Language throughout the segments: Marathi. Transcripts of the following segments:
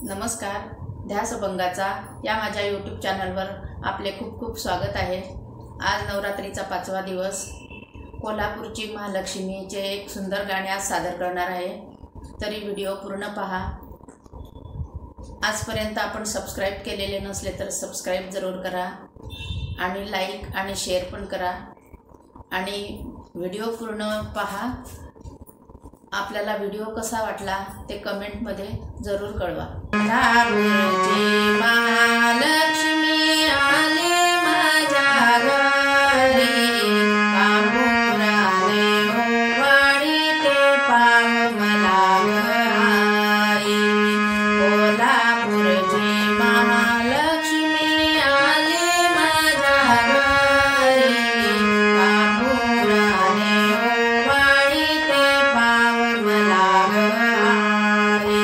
नमस्कार, ध्यास अभंगाचा या माझ्या यूट्यूब चॅनलवर आपले खूप खूप स्वागत आहे। आज नवरात्रीचा 5वा दिवस। कोल्हापूरची महालक्ष्मीचे एक सुंदर गाणे आज सादर करणार आहे, तरी व्हिडिओ पूर्ण पहा। आजपर्यंत आपण सबस्क्राइब केलेले नसले तर सबस्क्राइब जरूर करा आणि लाईक आणि शेअर पण करा आणि व्हिडिओ पूर्ण पहा। आपल्याला व्हिडिओ कसा वाटला ते कमेंटमध्ये जरूर कळवा। कोल्हापूरची महालक्ष्मी आली माझ्या घरी, कांबुराने ओवाळी ते पाव मला आई। कोल्हापूरची महालक्ष्मी आली माझ्या घरी, कांबुराने ओवाळी ते पाव मला आई।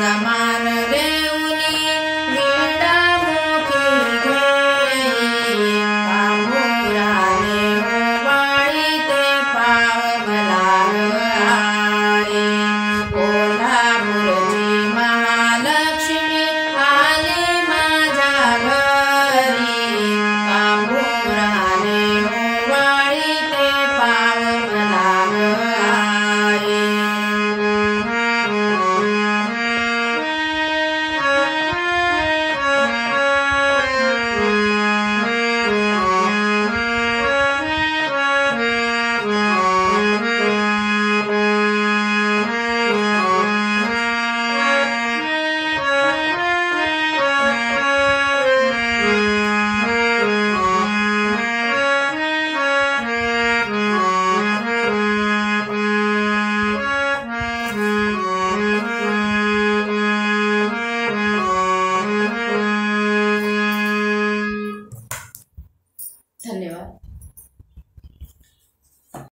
मारा